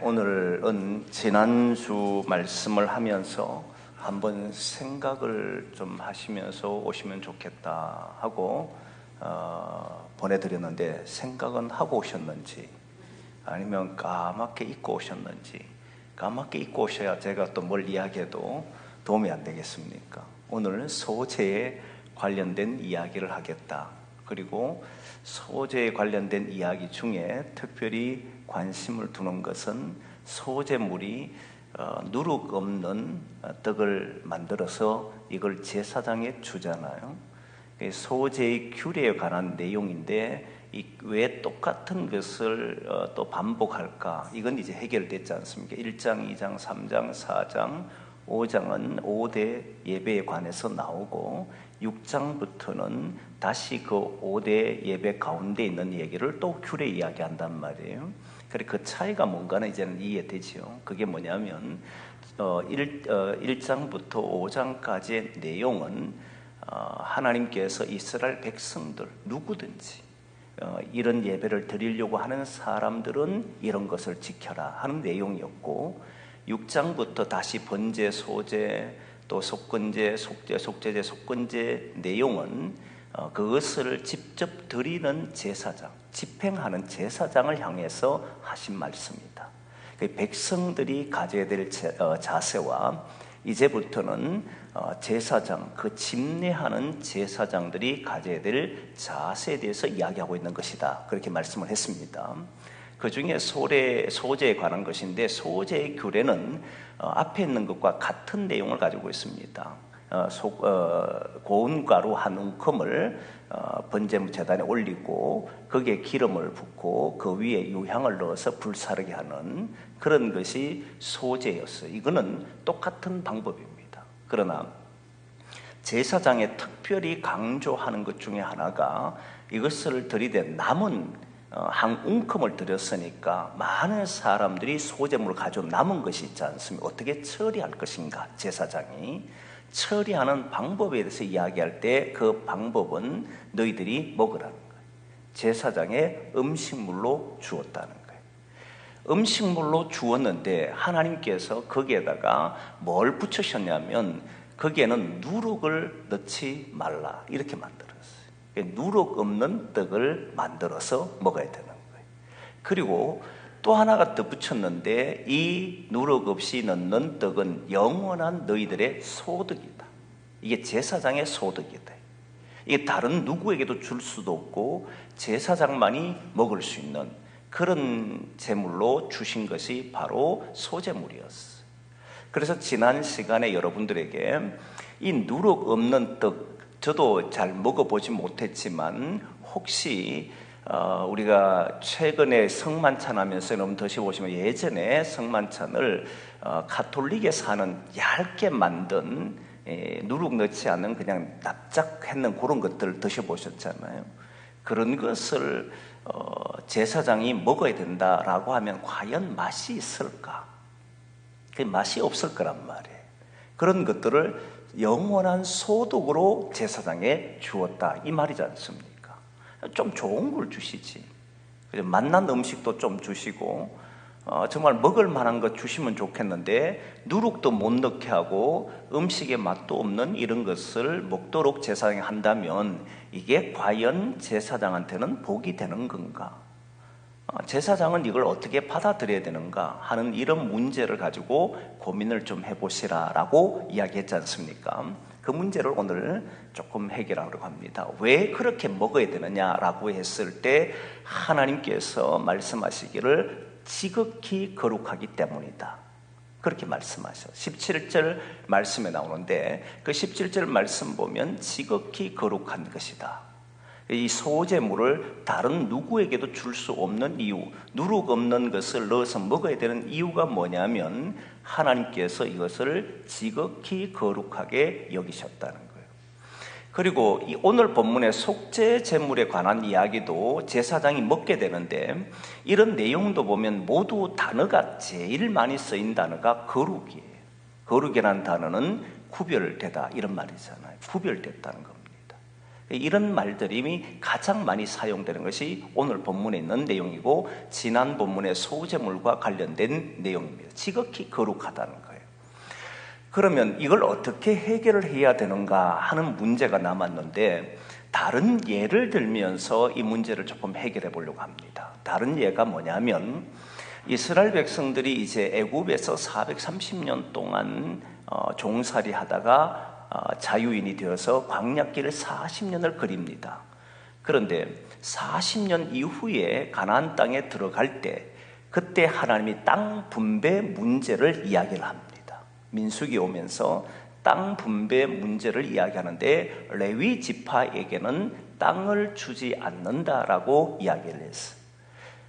오늘은 지난주 말씀을 하면서 한번 생각을 좀 하시면서 오시면 좋겠다 하고 보내드렸는데, 생각은 하고 오셨는지 아니면 까맣게 잊고 오셨는지. 까맣게 잊고 오셔야 제가 또 뭘 이야기해도 도움이 안 되겠습니까? 오늘은 소재에 관련된 이야기를 하겠다. 그리고 소재에 관련된 이야기 중에 특별히 관심을 두는 것은 소재물이 누룩 없는 떡을 만들어서 이걸 제사장에 주잖아요. 소재의 규례에 관한 내용인데, 왜 똑같은 것을 또 반복할까? 이건 이제 해결됐지 않습니까? 1장, 2장, 3장, 4장, 5장은 5대 예배에 관해서 나오고, 6장부터는 다시 그 5대 예배 가운데 있는 얘기를 또 규례 이야기한단 말이에요. 그래, 그 차이가 뭔가는 이제는 이해되죠. 그게 뭐냐면 1장부터 5장까지의 내용은 하나님께서 이스라엘 백성들 누구든지 이런 예배를 드리려고 하는 사람들은 이런 것을 지켜라 하는 내용이었고, 6장부터 다시 번제, 소제, 또 속건제, 속죄제, 속건제 내용은 그것을 직접 드리는 제사장, 집행하는 제사장을 향해서 하신 말씀입니다. 백성들이 가져야 될 자세와 이제부터는 제사장, 그 집례하는 제사장들이 가져야 될 자세에 대해서 이야기하고 있는 것이다, 그렇게 말씀을 했습니다. 그 중에 소재에 관한 것인데, 소재의 규례는 앞에 있는 것과 같은 내용을 가지고 있습니다. 고운 가루 한 움큼을 번제물 제단에 올리고 거기에 기름을 붓고 그 위에 유향을 넣어서 불사르게 하는 그런 것이 소재였어요. 이거는 똑같은 방법입니다. 그러나 제사장에 특별히 강조하는 것 중에 하나가, 이것을 드리되 남은 한 움큼을 드렸으니까 많은 사람들이 소재물을 가지고 남은 것이 있지 않습니까? 어떻게 처리할 것인가? 제사장이 처리하는 방법에 대해서 이야기할 때 그 방법은 너희들이 먹으라는 거예요. 제사장에 음식물로 주었다는 거예요. 음식물로 주었는데 하나님께서 거기에다가 뭘 붙이셨냐면, 거기에는 누룩을 넣지 말라, 이렇게 만들었어요. 누룩 없는 떡을 만들어서 먹어야 되는 거예요. 그리고 또 하나가 덧붙였는데, 이 누룩 없이 넣는 떡은 영원한 너희들의 소득이다. 이게 제사장의 소득이다. 이게 다른 누구에게도 줄 수도 없고 제사장만이 먹을 수 있는 그런 제물로 주신 것이 바로 소제물이었어요. 그래서 지난 시간에 여러분들에게 이 누룩 없는 떡, 저도 잘 먹어보지 못했지만 혹시 우리가 최근에 성만찬 하면서 여러분 드셔보시면, 예전에 성만찬을 가톨릭에서 하는 얇게 만든 누룩 넣지 않은 그냥 납작했는 그런 것들을 드셔보셨잖아요. 그런 것을 제사장이 먹어야 된다라고 하면 과연 맛이 있을까? 그 맛이 없을 거란 말이에요. 그런 것들을 영원한 소득으로 제사장에 주었다, 이 말이지 않습니까? 좀 좋은 걸 주시지. 맛난 음식도 좀 주시고 정말 먹을 만한 것 주시면 좋겠는데, 누룩도 못 넣게 하고 음식에 맛도 없는 이런 것을 먹도록 제사장이 한다면 이게 과연 제사장한테는 복이 되는 건가? 제사장은 이걸 어떻게 받아들여야 되는가 하는 이런 문제를 가지고 고민을 좀 해보시라라고 이야기했지 않습니까? 그 문제를 오늘 조금 해결하려고 합니다. 왜 그렇게 먹어야 되느냐라고 했을 때 하나님께서 말씀하시기를 지극히 거룩하기 때문이다, 그렇게 말씀하셔. 17절 말씀에 나오는데, 그 17절 말씀 보면 지극히 거룩한 것이다. 이 소제물을 다른 누구에게도 줄 수 없는 이유, 누룩 없는 것을 넣어서 먹어야 되는 이유가 뭐냐면, 하나님께서 이것을 지극히 거룩하게 여기셨다는 거예요. 그리고 이 오늘 본문의 속죄 제물에 관한 이야기도 제사장이 먹게 되는데, 이런 내용도 보면 모두 단어가 제일 많이 쓰인 단어가 거룩이에요. 거룩이라는 단어는 구별되다, 이런 말이잖아요. 구별됐다는 겁니다. 이런 말들이 가장 많이 사용되는 것이 오늘 본문에 있는 내용이고 지난 본문의 소재물과 관련된 내용입니다. 지극히 거룩하다는 거예요. 그러면 이걸 어떻게 해결을 해야 되는가 하는 문제가 남았는데 다른 예를 들면서 이 문제를 조금 해결해 보려고 합니다. 다른 예가 뭐냐면 이스라엘 백성들이 이제 애굽에서 430년 동안 종살이 하다가 자유인이 되어서 광야길을 40년을 거립니다. 그런데 40년 이후에 가나안 땅에 들어갈 때 그때 하나님이 땅 분배 문제를 이야기를 합니다. 민수기 오면서 땅 분배 문제를 이야기하는데 레위 지파에게는 땅을 주지 않는다라고 이야기를 했어요.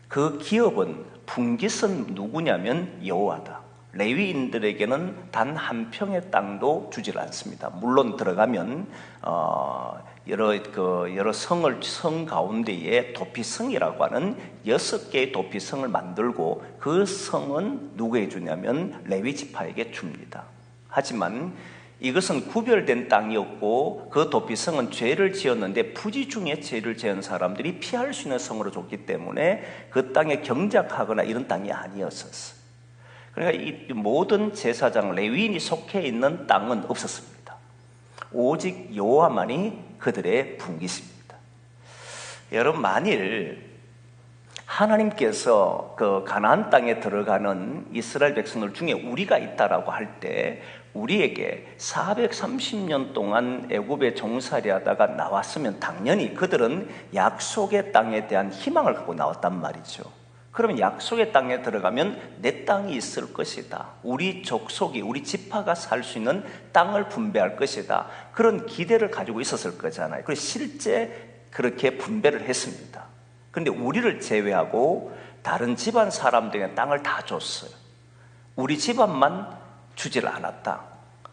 그 기업은 분깃은 누구냐면 여호와다. 레위인들에게는 단 한 평의 땅도 주질 않습니다. 물론 들어가면 여러 성 가운데에 도피성이라고 하는 6개의 도피성을 만들고 그 성은 누구에게 주냐면 레위 지파에게 줍니다. 하지만 이것은 구별된 땅이었고 그 도피성은 죄를 지었는데 부지 중에 죄를 지은 사람들이 피할 수 있는 성으로 줬기 때문에 그 땅에 경작하거나 이런 땅이 아니었었어요. 그러니까 이 모든 제사장 레위인이 속해 있는 땅은 없었습니다. 오직 여호와만이 그들의 분깃입니다. 여러분, 만일 하나님께서 그 가나안 땅에 들어가는 이스라엘 백성들 중에 우리가 있다라고 할 때 우리에게 430년 동안 애굽에 종살이 하다가 나왔으면 당연히 그들은 약속의 땅에 대한 희망을 갖고 나왔단 말이죠. 그러면 약속의 땅에 들어가면 내 땅이 있을 것이다. 우리 족속이, 우리 지파가 살 수 있는 땅을 분배할 것이다. 그런 기대를 가지고 있었을 거잖아요. 그래서 실제 그렇게 분배를 했습니다. 그런데 우리를 제외하고 다른 집안 사람들에게 땅을 다 줬어요. 우리 집안만 주지를 않았다.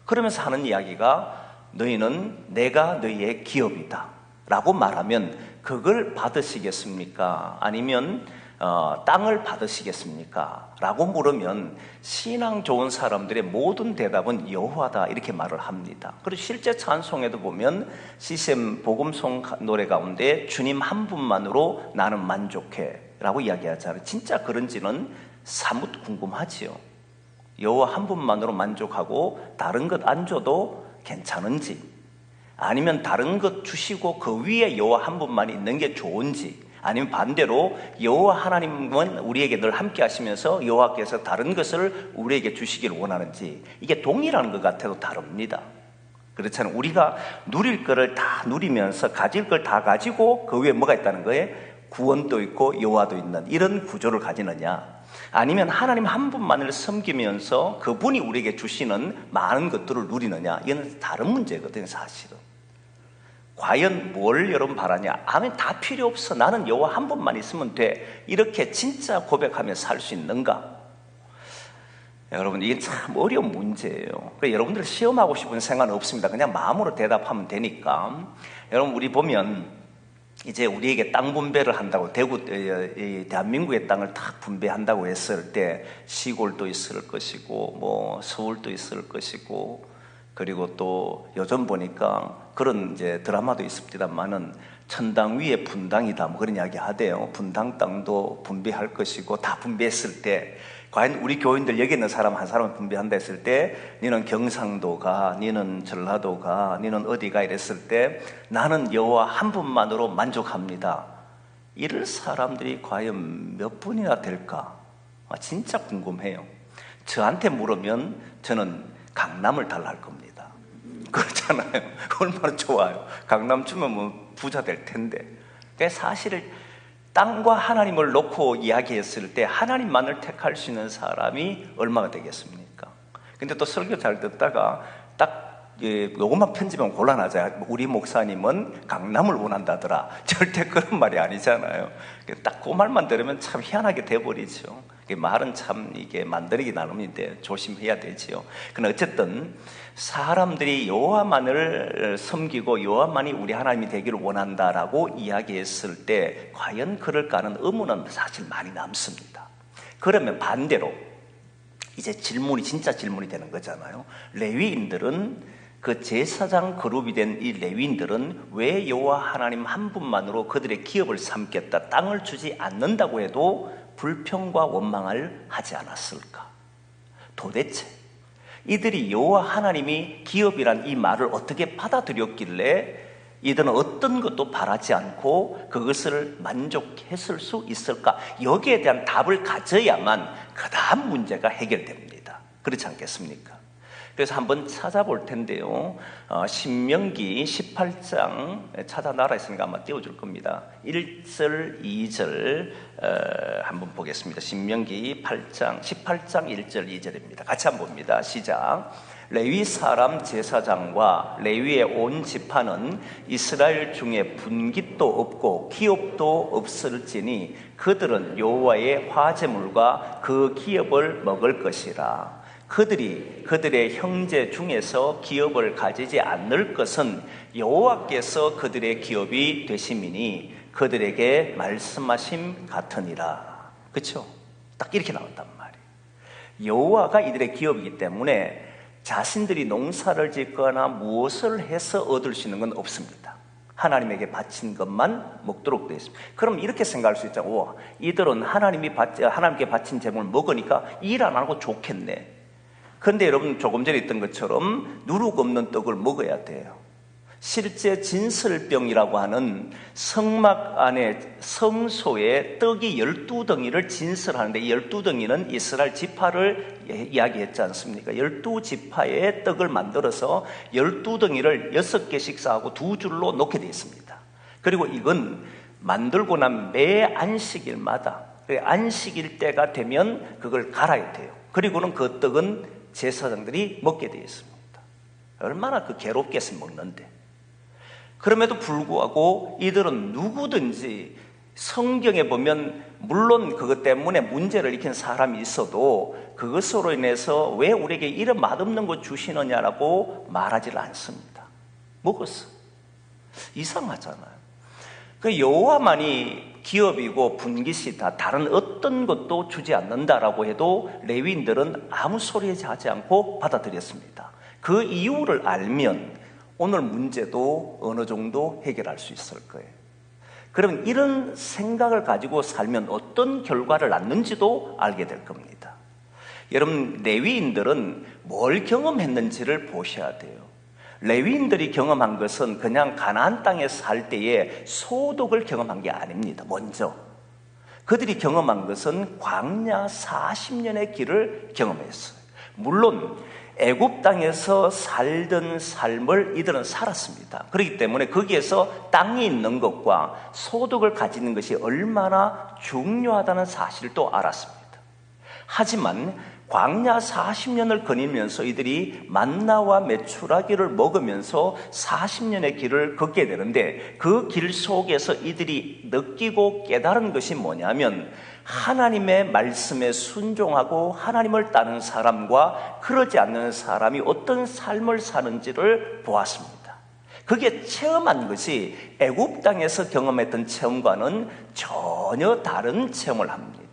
그러면서 하는 이야기가 너희는 내가 너희의 기업이다 라고 말하면 그걸 받으시겠습니까? 아니면 땅을 받으시겠습니까? 라고 물으면 신앙 좋은 사람들의 모든 대답은 여호와다 이렇게 말을 합니다. 그리고 실제 찬송에도 보면 CCM 복음송 노래 가운데 주님 한 분만으로 나는 만족해 라고 이야기하잖아요. 진짜 그런지는 사뭇 궁금하지요. 여호와 한 분만으로 만족하고 다른 것 안 줘도 괜찮은지, 아니면 다른 것 주시고 그 위에 여호와 한 분만 있는 게 좋은지, 아니면 반대로 여호와 하나님은 우리에게 늘 함께 하시면서 여호와께서 다른 것을 우리에게 주시길 원하는지, 이게 동일한 것 같아도 다릅니다. 그렇잖아요. 우리가 누릴 거를 다 누리면서 가질 걸 다 가지고 그 위에 뭐가 있다는 거예요? 구원도 있고 여호와도 있는 이런 구조를 가지느냐, 아니면 하나님 한 분만을 섬기면서 그분이 우리에게 주시는 많은 것들을 누리느냐, 이건 다른 문제거든요. 사실은 과연 뭘 여러분 바라냐? 아멘, 다 필요 없어, 나는 여호와 한 분만 있으면 돼, 이렇게 진짜 고백하며 살 수 있는가? 여러분, 이게 참 어려운 문제예요. 그러니까 여러분들 시험하고 싶은 생각은 없습니다. 그냥 마음으로 대답하면 되니까. 여러분, 우리 보면 이제 우리에게 땅 분배를 한다고, 대한민국의 땅을 딱 분배한다고 했을 때 시골도 있을 것이고 뭐 서울도 있을 것이고, 그리고 또 요즘 보니까 그런 이제 드라마도 있습니다만은 천당 위에 분당이다 뭐 그런 이야기 하대요. 분당 땅도 분배할 것이고, 다 분배했을 때 과연 우리 교인들 여기 있는 사람 한 사람을 분배한다 했을 때 너는 경상도가, 너는 전라도가, 너는 어디가 이랬을 때 나는 여호와 한 분만으로 만족합니다. 이럴 사람들이 과연 몇 분이나 될까? 진짜 궁금해요. 저한테 물으면 저는 강남을 달라 할 겁니다. 그렇잖아요. 얼마나 좋아요. 강남 주면 뭐 부자 될 텐데. 사실 땅과 하나님을 놓고 이야기했을 때 하나님만을 택할 수 있는 사람이 얼마가 되겠습니까? 근데 또 설교 잘 듣다가 딱 요것만 편집하면 곤란하잖아요. 우리 목사님은 강남을 원한다더라. 절대 그런 말이 아니잖아요. 딱 그 말만 들으면 참 희한하게 돼버리죠. 말은 참 이게 만들기 나름인데 조심해야 되지요. 그러나 어쨌든 사람들이 여호와만을 섬기고 여호와만이 우리 하나님이 되기를 원한다라고 이야기했을 때 과연 그럴까는 의문은 사실 많이 남습니다. 그러면 반대로 이제 질문이 진짜 질문이 되는 거잖아요. 레위인들은 그 제사장 그룹이 된 이 레위인들은 왜 여호와 하나님 한 분만으로 그들의 기업을 삼겠다, 땅을 주지 않는다고 해도 불평과 원망을 하지 않았을까? 도대체 이들이 여호와 하나님이 기업이란 이 말을 어떻게 받아들였길래 이들은 어떤 것도 바라지 않고 그것을 만족했을 수 있을까? 여기에 대한 답을 가져야만 그 다음 문제가 해결됩니다. 그렇지 않겠습니까? 그래서 한번 찾아볼 텐데요. 신명기 18장 찾아 나라했으니까 아마 띄워줄 겁니다. 1절, 2절 한번 보겠습니다. 신명기 18장 1절, 2절입니다. 같이 한번 봅니다. 시작. 레위 사람 제사장과 레위의 온 지파는 이스라엘 중에 분깃도 없고 기업도 없을지니 그들은 여호와의 화제물과 그 기업을 먹을 것이라. 그들이 그들의 형제 중에서 기업을 가지지 않을 것은 여호와께서 그들의 기업이 되심이니 그들에게 말씀하심 같으니라. 그렇죠? 딱 이렇게 나왔단 말이에요. 여호와가 이들의 기업이기 때문에 자신들이 농사를 짓거나 무엇을 해서 얻을 수 있는 건 없습니다. 하나님에게 바친 것만 먹도록 되어 있습니다. 그럼 이렇게 생각할 수 있잖아요. 이들은 하나님께 바친 재물을 먹으니까 일 안 하고 좋겠네. 그런데 여러분, 조금 전에 있던 것처럼 누룩 없는 떡을 먹어야 돼요. 실제 진설병이라고 하는 성막 안에 성소에 떡이 12덩이를 진설하는데, 이 12덩이는 이스라엘 지파를 이야기했지 않습니까? 12지파의 떡을 만들어서 12덩이를 6개씩 쌓고 2줄로 놓게 되어 있습니다. 그리고 이건 만들고 난 매 안식일마다, 안식일 때가 되면 그걸 갈아야 돼요. 그리고는 그 떡은 제사장들이 먹게 되어 있습니다. 얼마나 괴롭겠어 먹는데. 그럼에도 불구하고 이들은 누구든지 성경에 보면 물론 그것 때문에 문제를 일으킨 사람이 있어도 그것으로 인해서 왜 우리에게 이런 맛없는 거 주시느냐라고 말하지를 않습니다. 먹었어. 이상하잖아요. 그 여호와만이 기업이고 분깃이다, 다른 어떤 것도 주지 않는다라고 해도 레위인들은 아무 소리 하지 않고 받아들였습니다. 그 이유를 알면 오늘 문제도 어느 정도 해결할 수 있을 거예요. 그러면 이런 생각을 가지고 살면 어떤 결과를 낳는지도 알게 될 겁니다. 여러분, 레위인들은 뭘 경험했는지를 보셔야 돼요. 레위인들이 경험한 것은 그냥 가나안 땅에 살 때에 소득을 경험한 게 아닙니다. 먼저 그들이 경험한 것은 광야 40년의 길을 경험했어요. 물론 애굽 땅에서 살던 삶을 이들은 살았습니다. 그렇기 때문에 거기에서 땅이 있는 것과 소득을 가지는 것이 얼마나 중요하다는 사실을 또 알았습니다. 하지만 광야 40년을 거니면서 이들이 만나와 메추라기를 먹으면서 40년의 길을 걷게 되는데, 그 길 속에서 이들이 느끼고 깨달은 것이 뭐냐면 하나님의 말씀에 순종하고 하나님을 따르는 사람과 그러지 않는 사람이 어떤 삶을 사는지를 보았습니다. 그게 체험한 것이 애굽 땅에서 경험했던 체험과는 전혀 다른 체험을 합니다.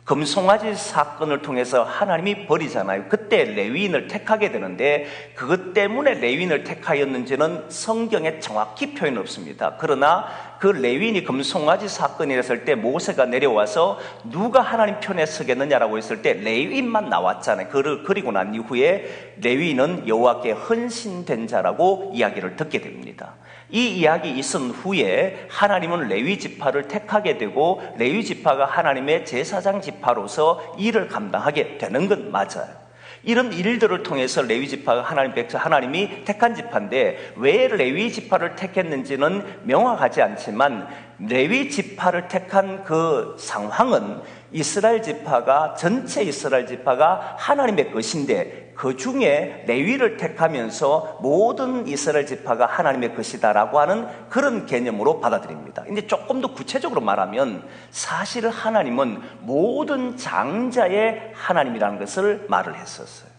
금송아지 사건을 통해서 하나님이 버리잖아요. 그때 레위인을 택하게 되는데 그것 때문에 레위인을 택하였는지는 성경에 정확히 표현 없습니다. 그러나 그 레위인이 금송아지 사건이 있을 때 모세가 내려와서 누가 하나님 편에 서겠느냐라고 했을 때 레위인만 나왔잖아요. 그리고 난 이후에 레위인은 여호와께 헌신된 자라고 이야기를 듣게 됩니다. 이 이야기 있은 후에 하나님은 레위 지파를 택하게 되고 레위 지파가 하나님의 제사장 지파로서 일을 감당하게 되는 건 맞아요. 이런 일들을 통해서 레위 지파가 하나님이 택한 지파인데 왜 레위 지파를 택했는지는 명확하지 않지만 레위 지파를 택한 그 상황은 이스라엘 지파가, 전체 이스라엘 지파가 하나님의 것인데 그 중에 레위를 택하면서 모든 이스라엘 지파가 하나님의 것이다라고 하는 그런 개념으로 받아들입니다. 근데 조금 더 구체적으로 말하면 사실 하나님은 모든 장자의 하나님이라는 것을 말을 했었어요.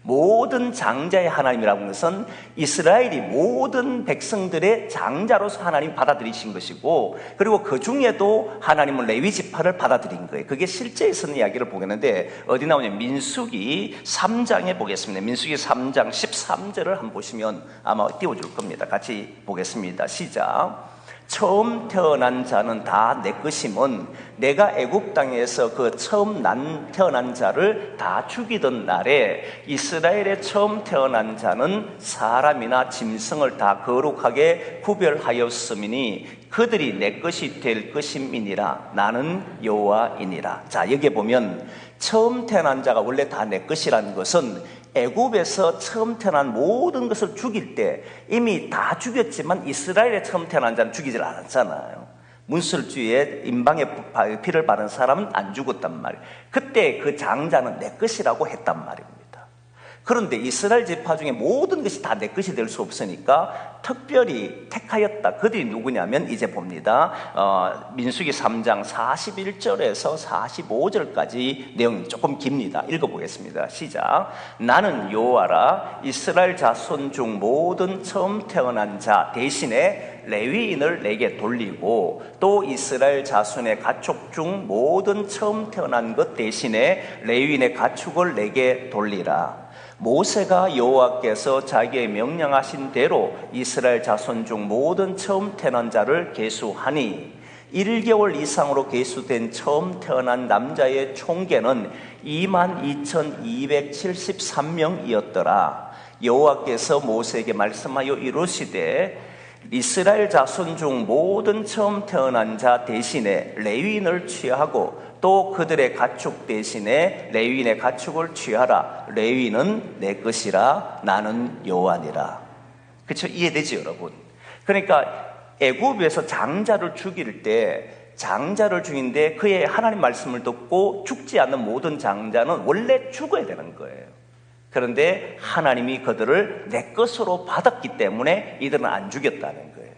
모든 장자의 하나님이라는 것은 이스라엘이 모든 백성들의 장자로서 하나님 받아들이신 것이고, 그리고 그 중에도 하나님은 레위 지파를 받아들인 거예요. 그게 실제에 있는 이야기를 보겠는데 어디 나오냐면 민수기 3장에 보겠습니다. 민수기 3장 13절을 한번 보시면 아마 띄워줄 겁니다. 같이 보겠습니다. 시작. 처음 태어난 자는 다 내 것임은 내가 애굽 땅에서 그 처음 태어난 자를 다 죽이던 날에 이스라엘의 처음 태어난 자는 사람이나 짐승을 다 거룩하게 구별하였음이니 그들이 내 것이 될 것임이니라. 나는 여호와이니라. 자, 여기에 보면 처음 태어난 자가 원래 다 내 것이라는 것은 애굽에서 처음 태어난 모든 것을 죽일 때 이미 다 죽였지만 이스라엘의 처음 태어난 자는 죽이질 않았잖아요. 문설주에 임방에 피를 바른 사람은 안 죽었단 말이에요. 그때 그 장자는 내 것이라고 했단 말입니다. 그런데 이스라엘 지파 중에 모든 것이 다 내 것이 될 수 없으니까 특별히 택하였다. 그들이 누구냐면 이제 봅니다. 민수기 3장 41절에서 45절까지 내용이 조금 깁니다. 읽어보겠습니다. 시작. 나는 여호와라. 이스라엘 자손 중 모든 처음 태어난 자 대신에 레위인을 내게 돌리고 또 이스라엘 자손의 가축 중 모든 처음 태어난 것 대신에 레위인의 가축을 내게 돌리라. 모세가 여호와께서 자기의 명령하신 대로 이스라엘 자손 중 모든 처음 태어난 자를 계수하니 1개월 이상으로 계수된 처음 태어난 남자의 총계는 22,273명이었더라. 여호와께서 모세에게 말씀하여 이르시되 이스라엘 자손 중 모든 처음 태어난 자 대신에 레위인을 취하고 또 그들의 가축 대신에 레위인의 가축을 취하라. 레위인은 내 것이라. 나는 여호와니라. 그렇죠? 이해되죠, 여러분? 그러니까 애굽에서 장자를 죽일 때 장자를 죽인데 그의 하나님 말씀을 듣고 죽지 않는 모든 장자는 원래 죽어야 되는 거예요. 그런데 하나님이 그들을 내 것으로 받았기 때문에 이들은 안 죽였다는 거예요.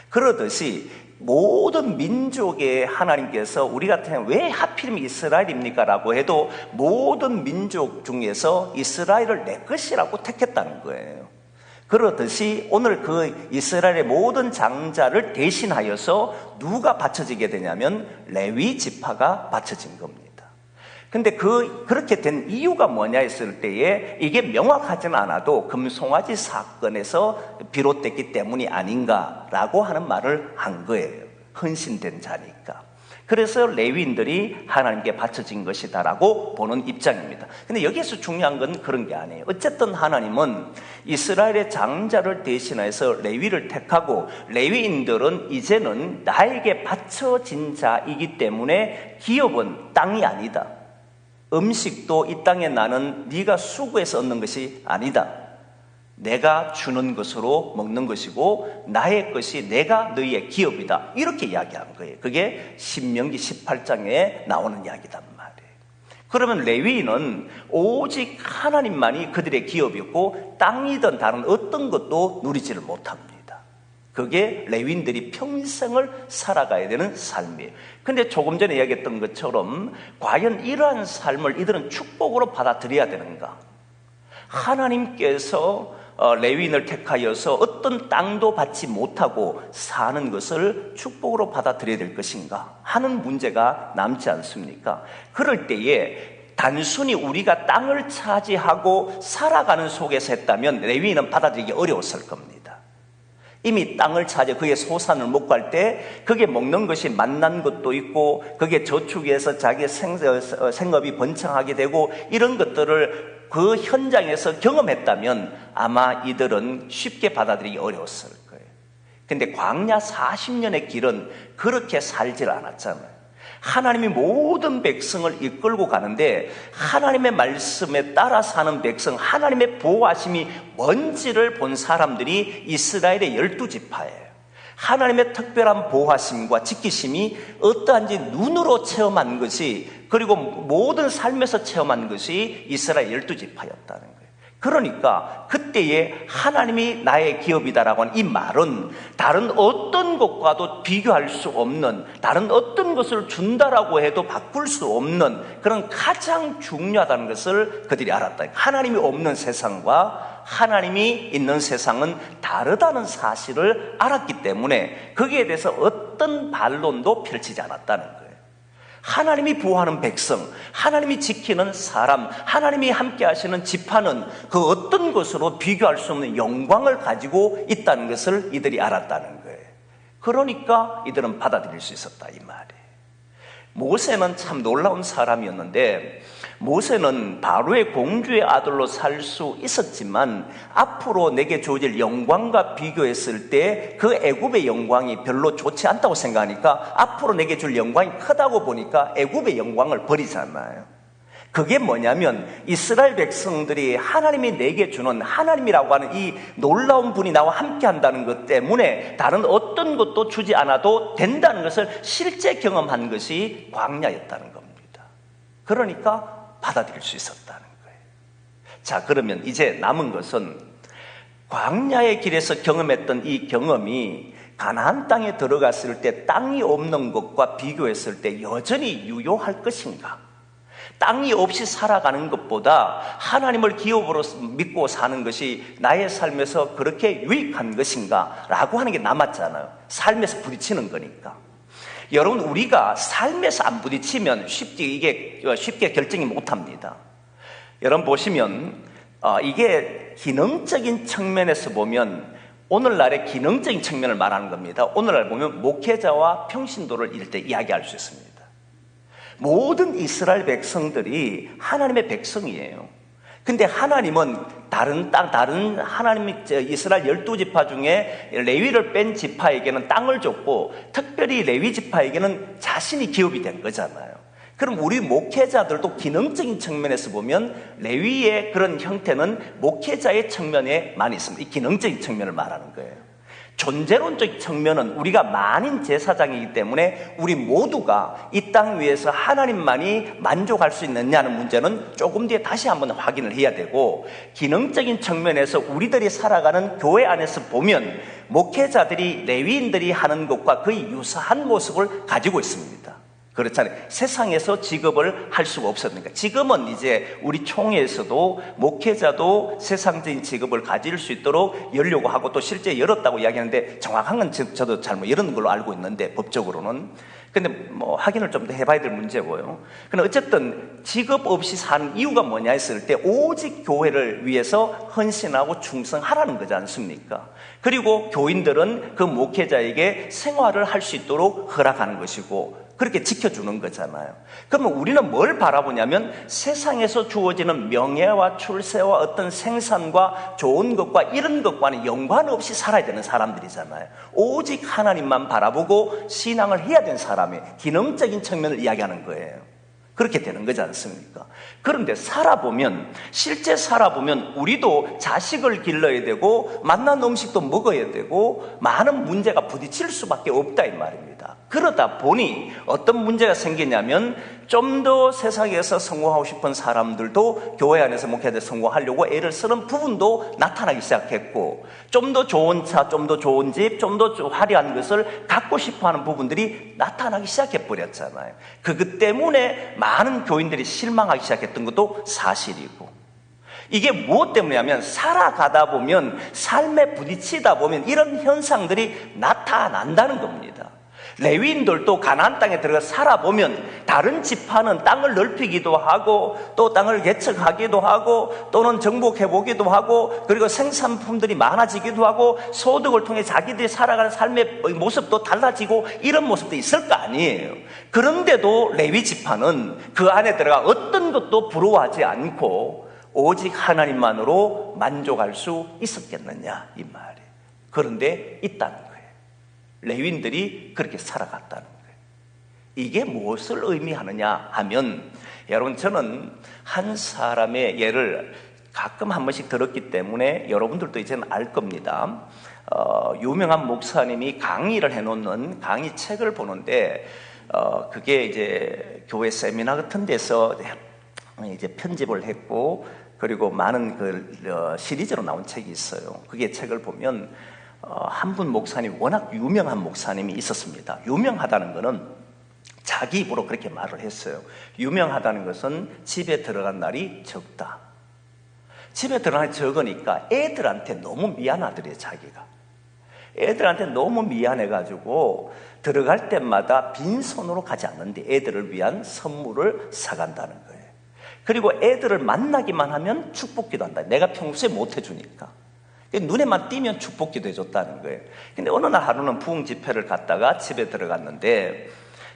그러듯이 모든 민족의 하나님께서 우리 같으면 왜 하필이면 이스라엘입니까? 라고 해도 모든 민족 중에서 이스라엘을 내 것이라고 택했다는 거예요. 그러듯이 오늘 그 이스라엘의 모든 장자를 대신하여서 누가 바쳐지게 되냐면 레위 지파가 바쳐진 겁니다. 근데 그렇게 된 이유가 뭐냐 했을 때에 이게 명확하진 않아도 금송아지 사건에서 비롯됐기 때문이 아닌가라고 하는 말을 한 거예요. 헌신된 자니까. 그래서 레위인들이 하나님께 바쳐진 것이다라고 보는 입장입니다. 근데 여기에서 중요한 건 그런 게 아니에요. 어쨌든 하나님은 이스라엘의 장자를 대신해서 레위를 택하고 레위인들은 이제는 나에게 바쳐진 자이기 때문에 기업은 땅이 아니다. 음식도 이 땅에 나는 네가 수고해서 얻는 것이 아니다. 내가 주는 것으로 먹는 것이고 나의 것이 내가 너희의 기업이다. 이렇게 이야기한 거예요. 그게 신명기 18장에 나오는 이야기단 말이에요. 그러면 레위인은 오직 하나님만이 그들의 기업이었고 땅이든 다른 어떤 것도 누리지를 못합니다. 그게 레위인들이 평생을 살아가야 되는 삶이에요. 근데 조금 전에 이야기했던 것처럼 과연 이러한 삶을 이들은 축복으로 받아들여야 되는가? 하나님께서 레위인을 택하여서 어떤 땅도 받지 못하고 사는 것을 축복으로 받아들여야 될 것인가 하는 문제가 남지 않습니까? 그럴 때에 단순히 우리가 땅을 차지하고 살아가는 속에서 했다면 레위인은 받아들이기 어려웠을 겁니다. 이미 땅을 차지해 그게 소산을 먹고 할 때 그게 먹는 것이 만난 것도 있고 그게 저축해서 자기의 생업이 번창하게 되고 이런 것들을 그 현장에서 경험했다면 아마 이들은 쉽게 받아들이기 어려웠을 거예요. 근데 광야 40년의 길은 그렇게 살질 않았잖아요. 하나님이 모든 백성을 이끌고 가는데 하나님의 말씀에 따라 사는 백성, 하나님의 보호하심이 뭔지를 본 사람들이 이스라엘의 12지파예요. 하나님의 특별한 보호하심과 지키심이 어떠한지 눈으로 체험한 것이, 그리고 모든 삶에서 체험한 것이 이스라엘 12지파였다는 거예요. 그러니까 그때에 하나님이 나의 기업이다라고 하는 이 말은 다른 어떤 것과도 비교할 수 없는, 다른 어떤 것을 준다라고 해도 바꿀 수 없는 그런 가장 중요하다는 것을 그들이 알았다. 하나님이 없는 세상과 하나님이 있는 세상은 다르다는 사실을 알았기 때문에 거기에 대해서 어떤 반론도 펼치지 않았다는 거예요. 하나님이 보호하는 백성, 하나님이 지키는 사람, 하나님이 함께 하시는 지파는 그 어떤 것으로 비교할 수 없는 영광을 가지고 있다는 것을 이들이 알았다는 거예요. 그러니까 이들은 받아들일 수 있었다, 이 말이에요. 모세는 참 놀라운 사람이었는데, 모세는 바로의 공주의 아들로 살 수 있었지만 앞으로 내게 주어질 영광과 비교했을 때 그 애굽의 영광이 별로 좋지 않다고 생각하니까 앞으로 내게 줄 영광이 크다고 보니까 애굽의 영광을 버리잖아요. 그게 뭐냐면 이스라엘 백성들이 하나님이 내게 주는, 하나님이라고 하는 이 놀라운 분이 나와 함께 한다는 것 때문에 다른 어떤 것도 주지 않아도 된다는 것을 실제 경험한 것이 광야였다는 겁니다. 그러니까 받아들일 수 있었다는 거예요. 자, 그러면 이제 남은 것은 광야의 길에서 경험했던 이 경험이 가나안 땅에 들어갔을 때 땅이 없는 것과 비교했을 때 여전히 유효할 것인가? 땅이 없이 살아가는 것보다 하나님을 기업으로 믿고 사는 것이 나의 삶에서 그렇게 유익한 것인가? 라고 하는 게 남았잖아요. 삶에서 부딪히는 거니까. 여러분, 우리가 삶에서 안 부딪히면 쉽게 결정이 못합니다. 여러분 보시면 이게 기능적인 측면에서 보면 오늘날의 기능적인 측면을 말하는 겁니다. 오늘날 보면 목회자와 평신도를 이럴 때 이야기할 수 있습니다. 모든 이스라엘 백성들이 하나님의 백성이에요. 근데 하나님은 다른 하나님이 이스라엘 12지파 중에 레위를 뺀 지파에게는 땅을 줬고 특별히 레위 지파에게는 자신이 기업이 된 거잖아요. 그럼 우리 목회자들도 기능적인 측면에서 보면 레위의 그런 형태는 목회자의 측면에 많이 있습니다. 이 기능적인 측면을 말하는 거예요. 존재론적 측면은 우리가 만인 제사장이기 때문에 우리 모두가 이 땅 위에서 하나님만이 만족할 수 있느냐는 문제는 조금 뒤에 다시 한번 확인을 해야 되고, 기능적인 측면에서 우리들이 살아가는 교회 안에서 보면 목회자들이 레위인들이 하는 것과 거의 유사한 모습을 가지고 있습니다. 그렇잖아요. 세상에서 직업을 할 수가 없었으니까. 지금은 이제 우리 총회에서도 목회자도 세상적인 직업을 가질 수 있도록 열려고 하고 또 실제 열었다고 이야기하는데 정확한 건 저도 잘못 열은 걸로 알고 있는데 법적으로는. 근데 뭐 확인을 좀 더 해봐야 될 문제고요. 근데 어쨌든 직업 없이 사는 이유가 뭐냐 했을 때 오직 교회를 위해서 헌신하고 충성하라는 거지 않습니까? 그리고 교인들은 그 목회자에게 생활을 할 수 있도록 허락하는 것이고 그렇게 지켜주는 거잖아요. 그러면 우리는 뭘 바라보냐면 세상에서 주어지는 명예와 출세와 어떤 생산과 좋은 것과 이런 것과는 연관없이 살아야 되는 사람들이잖아요. 오직 하나님만 바라보고 신앙을 해야 되는 사람의 기능적인 측면을 이야기하는 거예요. 그렇게 되는 거지 않습니까? 그런데 실제 살아보면 우리도 자식을 길러야 되고 맛난 음식도 먹어야 되고 많은 문제가 부딪힐 수밖에 없다 이 말입니다. 그러다 보니 어떤 문제가 생기냐면 좀 더 세상에서 성공하고 싶은 사람들도 교회 안에서 목회자들 성공하려고 애를 쓰는 부분도 나타나기 시작했고, 좀 더 좋은 차, 좀 더 좋은 집, 좀 더 화려한 것을 갖고 싶어하는 부분들이 나타나기 시작해버렸잖아요. 그것 때문에 많은 교인들이 실망하기 시작했던 것도 사실이고, 이게 무엇 때문이냐면 살아가다 보면 삶에 부딪히다 보면 이런 현상들이 나타난다는 겁니다. 레위인들도 가나안 땅에 들어가 살아보면 다른 지파는 땅을 넓히기도 하고 또 땅을 개척하기도 하고 또는 정복해보기도 하고 그리고 생산품들이 많아지기도 하고 소득을 통해 자기들이 살아가는 삶의 모습도 달라지고 이런 모습도 있을 거 아니에요. 그런데도 레위 지파는 그 안에 들어가 어떤 것도 부러워하지 않고 오직 하나님만으로 만족할 수 있었겠느냐 이 말이에요. 그런데 있다는 거예요. 레위인들이 그렇게 살아갔다는 거예요. 이게 무엇을 의미하느냐 하면, 여러분 저는 한 사람의 예를 가끔 한 번씩 들었기 때문에 여러분들도 이제는 알 겁니다. 유명한 목사님이 강의를 해놓는 강의 책을 보는데 그게 이제 교회 세미나 같은 데서 이제 편집을 했고 그리고 많은 시리즈로 나온 책이 있어요. 그게 책을 보면 한 분 목사님, 워낙 유명한 목사님이 있었습니다. 유명하다는 것은 자기 입으로 그렇게 말을 했어요. 유명하다는 것은 집에 들어간 날이 적다. 집에 들어간 날이 적으니까 애들한테 너무 미안하더래요, 자기가. 애들한테 너무 미안해가지고 들어갈 때마다 빈손으로 가지 않는데 애들을 위한 선물을 사간다는 거예요. 그리고 애들을 만나기만 하면 축복기도 한다. 내가 평소에 못 해주니까. 눈에만 띄면 축복기도 해줬다는 거예요. 근데 어느 날 하루는 부흥 집회를 갔다가 집에 들어갔는데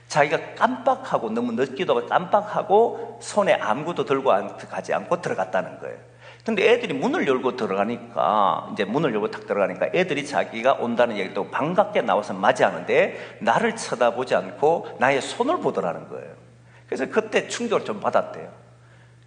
자기가 깜빡하고, 너무 늦기도 하고 깜빡하고 손에 아무것도 들고 가지 않고 들어갔다는 거예요. 근데 애들이 문을 열고 들어가니까, 이제 문을 열고 탁 들어가니까 애들이 자기가 온다는 얘기를 듣고 반갑게 나와서 맞이하는데 나를 쳐다보지 않고 나의 손을 보더라는 거예요. 그래서 그때 충격을 좀 받았대요.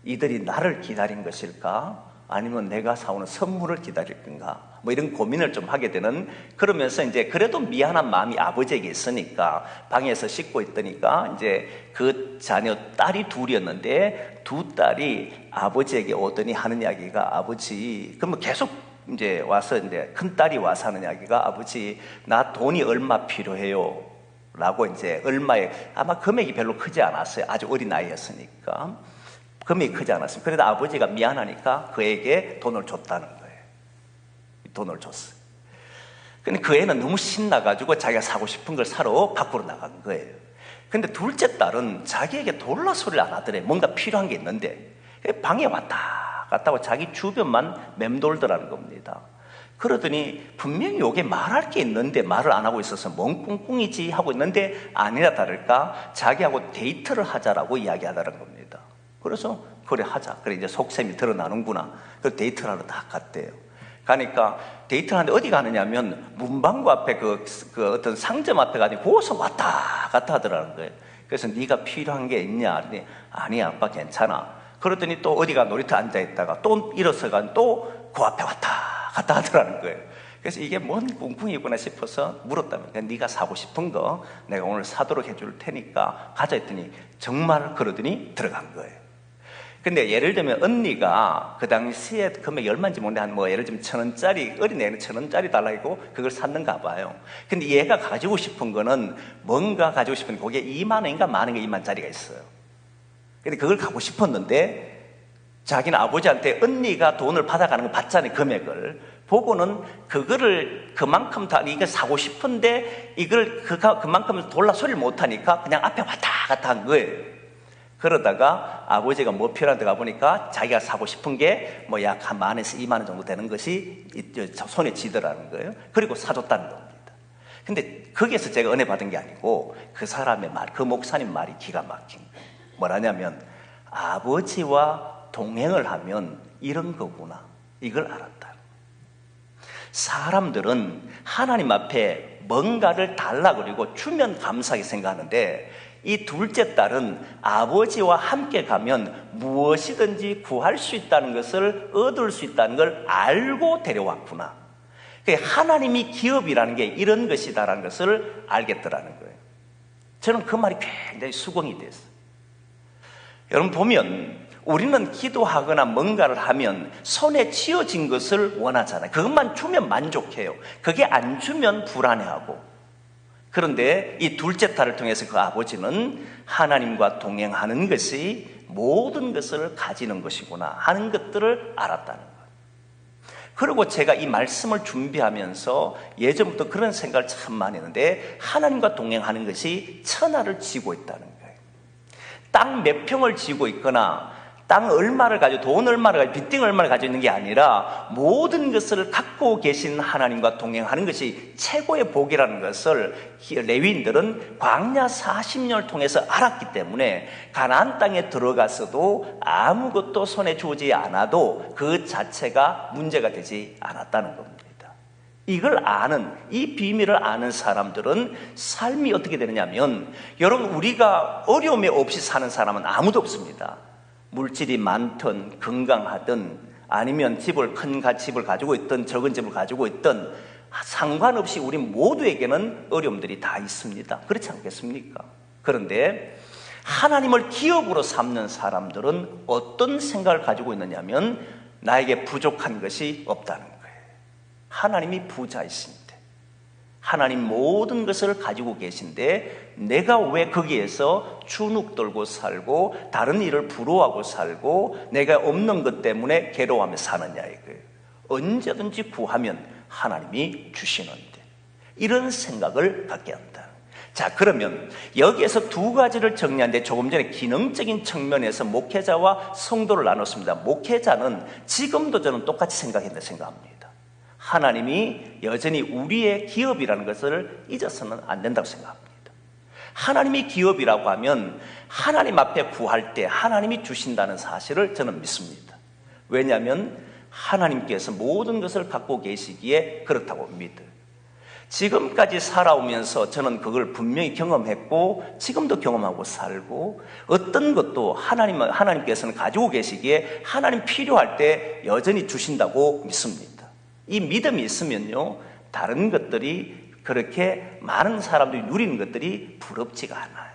이들이 나를 기다린 것일까? 아니면 내가 사오는 선물을 기다릴 건가? 뭐 이런 고민을 좀 하게 되는, 그러면서 이제 그래도 미안한 마음이 아버지에게 있으니까 방에서 씻고 있더니까 이제 그 자녀 딸이 둘이었는데 두 딸이 아버지에게 오더니 하는 이야기가, 아버지, 그러면 계속 이제 와서 이제 큰 딸이 와서 하는 이야기가, 아버지, 나 돈이 얼마 필요해요? 라고 이제 얼마에, 아마 금액이 별로 크지 않았어요. 아주 어린 나이였으니까. 금액이 크지 않았어요. 그래도 아버지가 미안하니까 그에게 돈을 줬다는 거예요. 돈을 줬어요. 근데 그 애는 너무 신나가지고 자기가 사고 싶은 걸 사러 밖으로 나간 거예요. 근데 둘째 딸은 자기에게 돌라 소리를 안 하더래. 뭔가 필요한 게 있는데 방에 왔다 갔다 하고 자기 주변만 맴돌더라는 겁니다. 그러더니 분명히 요게 말할 게 있는데 말을 안 하고 있어서 뭔 꿍꿍이지 하고 있는데 아니라 다를까 자기하고 데이트를 하자라고 이야기하더라는 겁니다. 그래서 그래 하자. 그래 이제 속셈이 드러나는구나. 그 데이트를 하러 다 갔대요. 가니까 데이트를 하는데 어디 가느냐면 문방구 앞에 그 어떤 상점 앞에 가니 거기서 왔다 갔다 하더라는 거예요. 그래서 네가 필요한 게 있냐? 아니 아빠 괜찮아. 그러더니 또 어디가 놀이터 앉아 있다가 또 일어서가 또 그 앞에 왔다 갔다 하더라는 거예요. 그래서 이게 뭔 꿍꿍이구나 싶어서 물었다면, 네가 사고 싶은 거 내가 오늘 사도록 해줄 테니까 가자 했더니 정말 그러더니 들어간 거예요. 근데 예를 들면 언니가 그 당시에 금액이 얼마인지 모르는데 한 뭐 예를 들면 1,000원짜리, 어린애는 1,000원짜리 달라고 그걸 샀는가 봐요. 근데 얘가 가지고 싶은 거는 뭔가 가지고 싶은 게 그게 2만 원인가 만 원인가 2만짜리가 있어요. 근데 그걸 갖고 싶었는데 자기는 아버지한테 언니가 돈을 받아가는 거 봤잖아요. 금액을 보고는 그거를 그만큼 다 이게 사고 싶은데 이걸 그만큼 돌라 소리를 못하니까 그냥 앞에 왔다 갔다 한 거예요. 그러다가 아버지가 뭐 필요한데 가보니까 자기가 사고 싶은 게 뭐 약 한 1만에서 2만 원 정도 되는 것이 손에 쥐더라는 거예요. 그리고 사줬다는 겁니다. 근데 거기에서 제가 은혜 받은 게 아니고 그 사람의 말, 그 목사님 말이 기가 막힌 거예요. 뭐라냐면 아버지와 동행을 하면 이런 거구나, 이걸 알았다. 사람들은 하나님 앞에 뭔가를 달라 그리고 주면 감사하게 생각하는데 이 둘째 딸은 아버지와 함께 가면 무엇이든지 구할 수 있다는 것을, 얻을 수 있다는 걸 알고 데려왔구나. 하나님이 기업이라는 게 이런 것이다라는 것을 알겠더라는 거예요. 저는 그 말이 굉장히 수긍이 됐어요. 여러분 보면 우리는 기도하거나 뭔가를 하면 손에 쥐어진 것을 원하잖아요. 그것만 주면 만족해요. 그게 안 주면 불안해하고. 그런데 이 둘째 딸을 통해서 그 아버지는 하나님과 동행하는 것이 모든 것을 가지는 것이구나 하는 것들을 알았다는 거예요. 그리고 제가 이 말씀을 준비하면서 예전부터 그런 생각을 참 많이 했는데 하나님과 동행하는 것이 천하를 쥐고 있다는 거예요. 땅 몇 평을 쥐고 있거나 땅 얼마를 가지고 돈 얼마를 가지고 빚딩 얼마를 가지고 있는 게 아니라 모든 것을 갖고 계신 하나님과 동행하는 것이 최고의 복이라는 것을 레위인들은 광야 40년을 통해서 알았기 때문에 가나안 땅에 들어가서도 아무것도 손에 주지 않아도 그 자체가 문제가 되지 않았다는 겁니다. 이걸 아는, 이 비밀을 아는 사람들은 삶이 어떻게 되느냐면, 여러분 우리가 어려움이 없이 사는 사람은 아무도 없습니다. 물질이 많든 건강하든 아니면 큰 집을 가지고 있든 적은 집을 가지고 있든 상관없이 우리 모두에게는 어려움들이 다 있습니다. 그렇지 않겠습니까? 그런데 하나님을 기업으로 삼는 사람들은 어떤 생각을 가지고 있느냐면 나에게 부족한 것이 없다는 거예요. 하나님이 부자이신데, 하나님 모든 것을 가지고 계신데 내가 왜 거기에서 주눅 들고 살고 다른 일을 부러워하고 살고 내가 없는 것 때문에 괴로워하며 사느냐 이거예요. 언제든지 구하면 하나님이 주시는데, 이런 생각을 갖게 한다. 자, 그러면 여기에서 두 가지를 정리하는데, 조금 전에 기능적인 측면에서 목회자와 성도를 나눴습니다. 목회자는 지금도 저는 똑같이 생각한다 생각합니다. 하나님이 여전히 우리의 기업이라는 것을 잊어서는 안 된다고 생각합니다. 하나님이 기업이라고 하면 하나님 앞에 구할 때 하나님이 주신다는 사실을 저는 믿습니다. 왜냐하면 하나님께서 모든 것을 갖고 계시기에 그렇다고 믿어요. 지금까지 살아오면서 저는 그걸 분명히 경험했고 지금도 경험하고 살고, 어떤 것도 하나님께서는 가지고 계시기에 하나님 필요할 때 여전히 주신다고 믿습니다. 이 믿음이 있으면요, 다른 것들이 그렇게 많은 사람들이 누리는 것들이 부럽지가 않아요.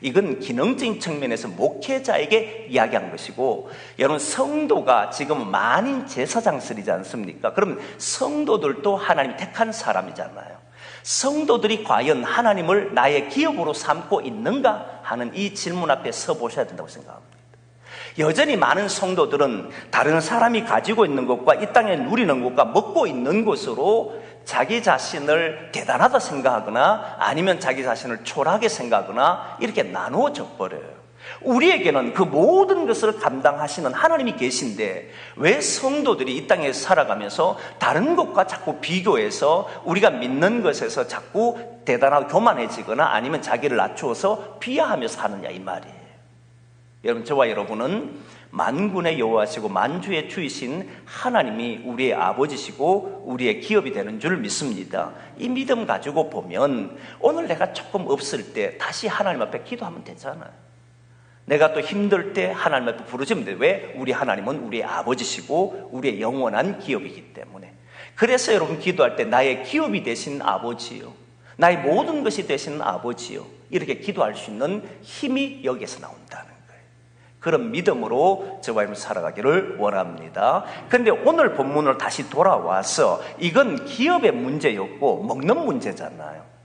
이건 기능적인 측면에서 목회자에게 이야기한 것이고, 여러분 성도가 지금 만인 제사장들이지 않습니까? 그러면 성도들도 하나님이 택한 사람이잖아요. 성도들이 과연 하나님을 나의 기업으로 삼고 있는가 하는 이 질문 앞에 서 보셔야 된다고 생각합니다. 여전히 많은 성도들은 다른 사람이 가지고 있는 것과 이 땅에 누리는 것과 먹고 있는 것으로 자기 자신을 대단하다 생각하거나 아니면 자기 자신을 초라하게 생각하거나 이렇게 나누어져 버려요. 우리에게는 그 모든 것을 감당하시는 하나님이 계신데 왜 성도들이 이 땅에 살아가면서 다른 것과 자꾸 비교해서 우리가 믿는 것에서 자꾸 대단하고 교만해지거나 아니면 자기를 낮추어서 비하하며 사느냐 이 말이에요. 여러분, 저와 여러분은 만군의 여호와시고 만주의 주이신 하나님이 우리의 아버지시고 우리의 기업이 되는 줄 믿습니다. 이 믿음 가지고 보면 오늘 내가 조금 없을 때 다시 하나님 앞에 기도하면 되잖아요. 내가 또 힘들 때 하나님 앞에 부르짖으면 돼. 왜? 우리 하나님은 우리의 아버지시고 우리의 영원한 기업이기 때문에. 그래서 여러분 기도할 때 나의 기업이 되신 아버지요, 나의 모든 것이 되신 아버지요, 이렇게 기도할 수 있는 힘이 여기에서 나온다는 거예요. 그런 믿음으로 저와 여러분 살아가기를 원합니다. 그런데 오늘 본문을 다시 돌아와서 이건 기업의 문제였고 먹는 문제잖아요.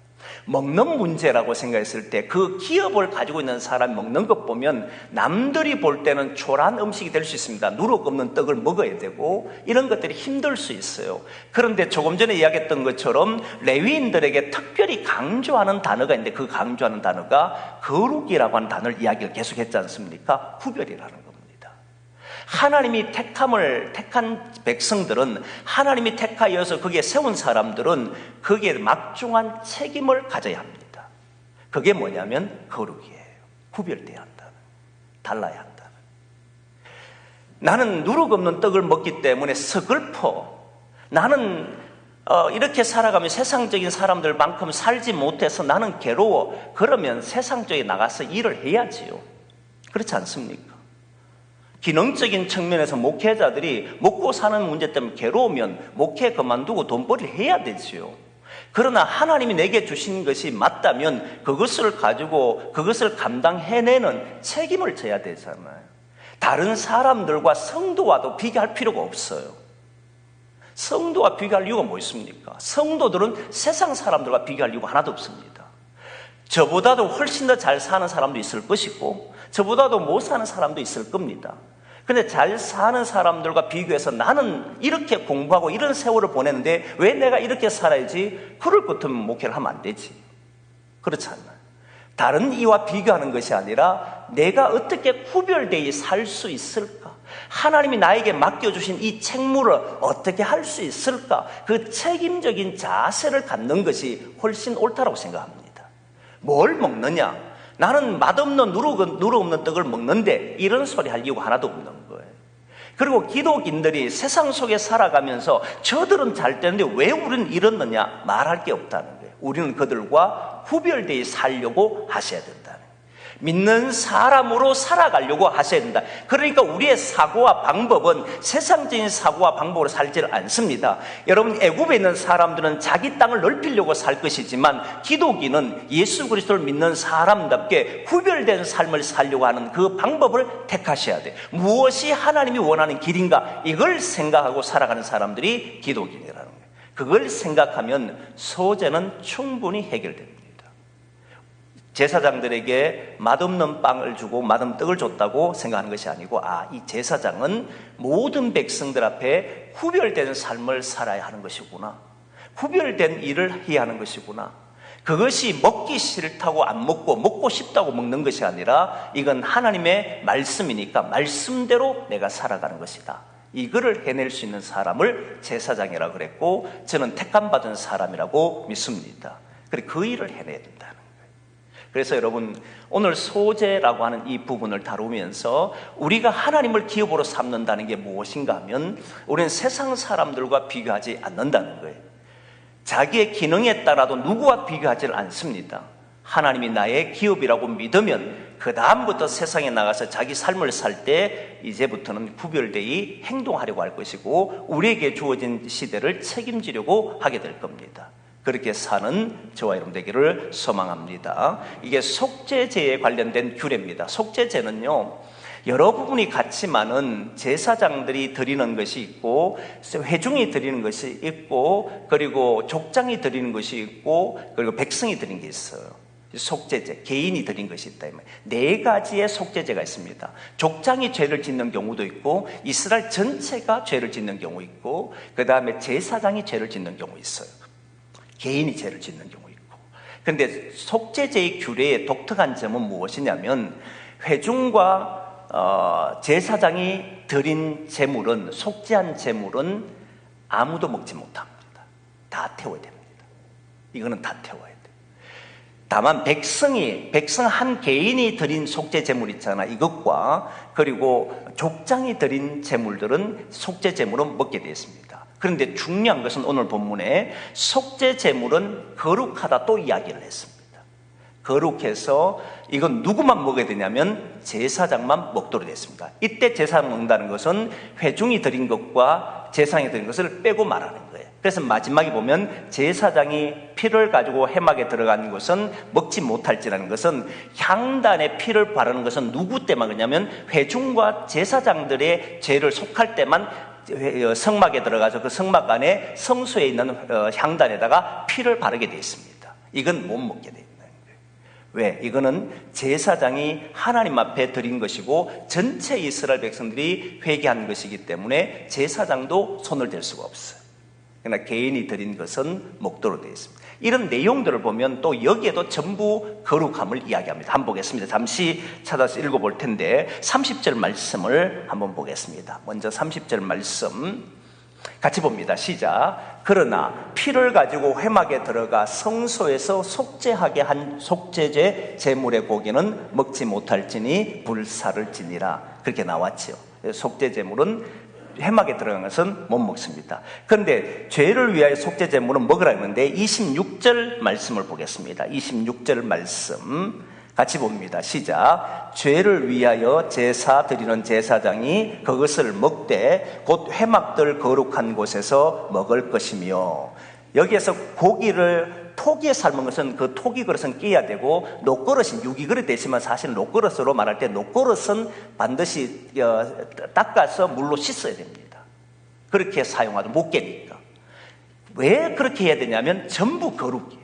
먹는 문제라고 생각했을 때 그 기업을 가지고 있는 사람이 먹는 것 보면 남들이 볼 때는 초라한 음식이 될 수 있습니다. 누룩 없는 떡을 먹어야 되고 이런 것들이 힘들 수 있어요. 그런데 조금 전에 이야기했던 것처럼 레위인들에게 특별히 강조하는 단어가 있는데 그 강조하는 단어가 거룩이라고 하는 단어를 이야기를 계속했지 않습니까? 구별이라는 겁니다. 하나님이 택한 백성들은, 하나님이 택하여서 거기에 세운 사람들은 거기에 막중한 책임을 가져야 합니다. 그게 뭐냐면 거룩이에요. 구별돼야 한다는, 달라야 한다는. 나는 누룩 없는 떡을 먹기 때문에 서글퍼. 나는 이렇게 살아가면 세상적인 사람들만큼 살지 못해서 나는 괴로워. 그러면 세상 쪽에 나가서 일을 해야지요. 그렇지 않습니까? 기능적인 측면에서 목회자들이 먹고 사는 문제 때문에 괴로우면 목회 그만두고 돈벌이를 해야 되지요. 그러나 하나님이 내게 주신 것이 맞다면 그것을 가지고 그것을 감당해내는 책임을 져야 되잖아요. 다른 사람들과 성도와도 비교할 필요가 없어요. 성도와 비교할 이유가 뭐 있습니까? 성도들은 세상 사람들과 비교할 이유가 하나도 없습니다. 저보다도 훨씬 더 잘 사는 사람도 있을 것이고 저보다도 못 사는 사람도 있을 겁니다. 근데 잘 사는 사람들과 비교해서 나는 이렇게 공부하고 이런 세월을 보냈는데 왜 내가 이렇게 살아야지? 그럴 것 같으면 목회를 하면 안 되지. 그렇지 않나요? 다른 이와 비교하는 것이 아니라 내가 어떻게 구별되어 살 수 있을까? 하나님이 나에게 맡겨주신 이 책무를 어떻게 할 수 있을까? 그 책임적인 자세를 갖는 것이 훨씬 옳다고 생각합니다. 뭘 먹느냐? 나는 맛없는 누룩 없는 떡을 먹는데 이런 소리 할 이유가 하나도 없는 거예요. 그리고 기독인들이 세상 속에 살아가면서 저들은 잘 되는데 왜 우리는 이렇느냐 말할 게 없다는 거예요. 우리는 그들과 구별되어 살려고 하셔야 된다는 거예요. 믿는 사람으로 살아가려고 하셔야 된다. 그러니까 우리의 사고와 방법은 세상적인 사고와 방법으로 살지를 않습니다. 여러분, 애굽에 있는 사람들은 자기 땅을 넓히려고 살 것이지만 기독인은 예수 그리스도를 믿는 사람답게 구별된 삶을 살려고 하는 그 방법을 택하셔야 돼요. 무엇이 하나님이 원하는 길인가, 이걸 생각하고 살아가는 사람들이 기독인이라는 거예요. 그걸 생각하면 소재는 충분히 해결됩니다. 제사장들에게 맛없는 빵을 주고 맛없는 떡을 줬다고 생각하는 것이 아니고, 이 제사장은 모든 백성들 앞에 구별된 삶을 살아야 하는 것이구나, 구별된 일을 해야 하는 것이구나. 그것이 먹기 싫다고 안 먹고 먹고 싶다고 먹는 것이 아니라 이건 하나님의 말씀이니까 말씀대로 내가 살아가는 것이다. 이거를 해낼 수 있는 사람을 제사장이라고 그랬고, 저는 택함받은 사람이라고 믿습니다. 그래, 그 일을 해내야 된다는 거예요. 그래서 여러분, 오늘 소재라고 하는 이 부분을 다루면서 우리가 하나님을 기업으로 삼는다는 게 무엇인가 하면, 우리는 세상 사람들과 비교하지 않는다는 거예요. 자기의 기능에 따라도 누구와 비교하지 않습니다. 하나님이 나의 기업이라고 믿으면 그 다음부터 세상에 나가서 자기 삶을 살 때 이제부터는 구별되이 행동하려고 할 것이고, 우리에게 주어진 시대를 책임지려고 하게 될 겁니다. 그렇게 사는 저와 여러분 되기를 소망합니다. 이게 속죄제에 관련된 규례입니다. 속죄제는요, 여러 부분이 같지만은 제사장들이 드리는 것이 있고, 회중이 드리는 것이 있고, 그리고 족장이 드리는 것이 있고, 그리고 백성이 드리는 게 있어요. 속죄제, 개인이 드린 것이 있다. 네 가지의 속죄제가 있습니다. 족장이 죄를 짓는 경우도 있고, 이스라엘 전체가 죄를 짓는 경우 있고, 그 다음에 제사장이 죄를 짓는 경우 있어요. 개인이 죄를 짓는 경우 있고. 그런데 속죄제의 규례의 독특한 점은 무엇이냐면, 회중과 제사장이 드린 제물은, 속죄한 제물은 아무도 먹지 못합니다. 다 태워야 됩니다. 이거는 다 태워야 돼요. 다만 백성 한 개인이 드린 속죄 제물 있잖아, 이것과 그리고 족장이 드린 제물들은 속죄 제물은 먹게 되어 있습니다. 그런데 중요한 것은 오늘 본문에 속죄 제물은 거룩하다 또 이야기를 했습니다. 거룩해서 이건 누구만 먹어야 되냐면 제사장만 먹도록 됐습니다. 이때 제사장 먹는다는 것은 회중이 드린 것과 제사장이 드린 것을 빼고 말하는 거예요. 그래서 마지막에 보면 제사장이 피를 가지고 회막에 들어간 것은 먹지 못할지라는 것은, 향단에 피를 바르는 것은 누구 때만 그러냐면 회중과 제사장들의 죄를 속할 때만 성막에 들어가서 그 성막 안에 성소에 있는 향단에다가 피를 바르게 되어 있습니다. 이건 못 먹게 되어 있는 거예요. 왜? 이거는 제사장이 하나님 앞에 드린 것이고 전체 이스라엘 백성들이 회개한 것이기 때문에 제사장도 손을 댈 수가 없어요. 그러나 개인이 드린 것은 먹도록 되어 있습니다. 이런 내용들을 보면 또 여기에도 전부 거룩함을 이야기합니다. 한번 보겠습니다. 잠시 찾아서 읽어볼 텐데 30절 말씀을 한번 보겠습니다. 먼저 30절 말씀 같이 봅니다. 시작. 그러나 피를 가지고 회막에 들어가 성소에서 속죄하게 한 속죄제 제물의 고기는 먹지 못할지니 불사를 지니라. 그렇게 나왔죠. 속죄 제물은 회막에 들어간 것은 못 먹습니다. 그런데 죄를 위하여 속죄 제물은 먹으라 했는데 26절 말씀을 보겠습니다. 26절 말씀 같이 봅니다. 시작. 죄를 위하여 제사 드리는 제사장이 그것을 먹되 곧 회막들 거룩한 곳에서 먹을 것이며, 여기에서 고기를 토기에 삶은 것은 그 토기 그릇은 깨야 되고, 녹그릇이 유기그릇 되지만 사실 녹그릇으로 말할 때 녹그릇은 반드시 닦아서 물로 씻어야 됩니다. 그렇게 사용하죠. 못 깨니까. 왜 그렇게 해야 되냐면 전부 거룩이에요.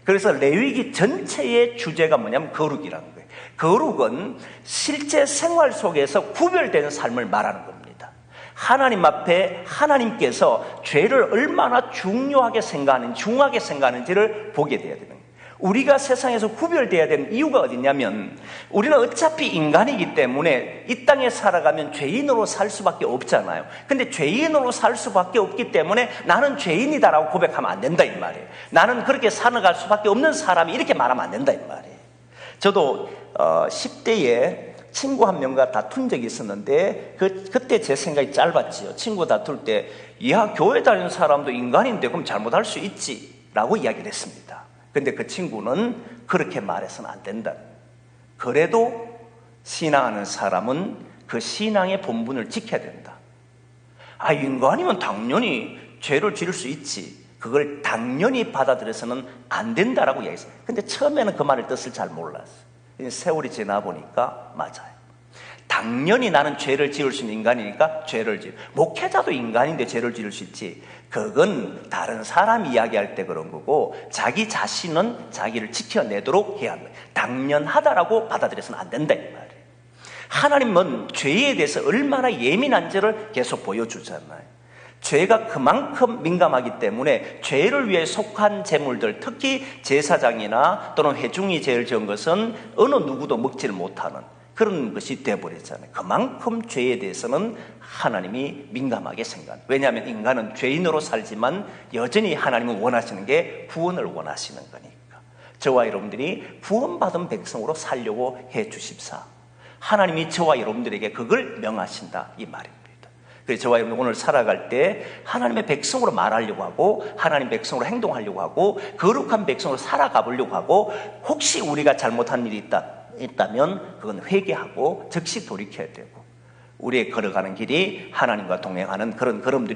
그래서 레위기 전체의 주제가 뭐냐면 거룩이라는 거예요. 거룩은 실제 생활 속에서 구별되는 삶을 말하는 겁니다. 하나님 앞에 하나님께서 죄를 얼마나 중요하게 생각하는지를 보게 돼야 되는 거예요. 우리가 세상에서 구별돼야 되는 이유가 어디냐면, 우리는 어차피 인간이기 때문에 이 땅에 살아가면 죄인으로 살 수밖에 없잖아요. 근데 죄인으로 살 수밖에 없기 때문에 나는 죄인이다라고 고백하면 안 된다 이 말이에요. 나는 그렇게 살아갈 수밖에 없는 사람이, 이렇게 말하면 안 된다 이 말이에요. 저도 10대에 친구 한 명과 다툰 적이 있었는데 그때 제 생각이 짧았지요. 친구 다툴 때 교회 다니는 사람도 인간인데 그럼 잘못할 수 있지 라고 이야기를 했습니다. 근데 그 친구는 그렇게 말해서는 안 된다. 그래도 신앙하는 사람은 그 신앙의 본분을 지켜야 된다. 인간이면 당연히 죄를 지을 수 있지. 그걸 당연히 받아들여서는 안 된다라고 이야기했어요. 근데 처음에는 그 말의 뜻을 잘 몰랐어요. 세월이 지나 보니까 맞아요. 당연히 나는 죄를 지을 수 있는 인간이니까 죄를 지을. 목회자도 인간인데 죄를 지을 수 있지. 그건 다른 사람 이야기할 때 그런 거고, 자기 자신은 자기를 지켜내도록 해야 한다. 당연하다라고 받아들여서는 안 된다 이 말이에요. 하나님은 죄에 대해서 얼마나 예민한지를 계속 보여주잖아요. 죄가 그만큼 민감하기 때문에 죄를 위해 속한 제물들, 특히 제사장이나 또는 회중이 죄를 지은 것은 어느 누구도 먹지를 못하는 그런 것이 되어버렸잖아요. 그만큼 죄에 대해서는 하나님이 민감하게 생각합니다. 왜냐하면 인간은 죄인으로 살지만 여전히 하나님은 원하시는 게 구원을 원하시는 거니까. 저와 여러분들이 구원받은 백성으로 살려고 해 주십사. 하나님이 저와 여러분들에게 그걸 명하신다 이 말입니다. 그래서 저와 여러분 오늘 살아갈 때 하나님의 백성으로 말하려고 하고, 하나님 백성으로 행동하려고 하고, 거룩한 백성으로 살아가 보려고 하고, 혹시 우리가 잘못한 일이 있다면 그건 회개하고 즉시 돌이켜야 되고, 우리의 걸어가는 길이 하나님과 동행하는 그런 걸음들이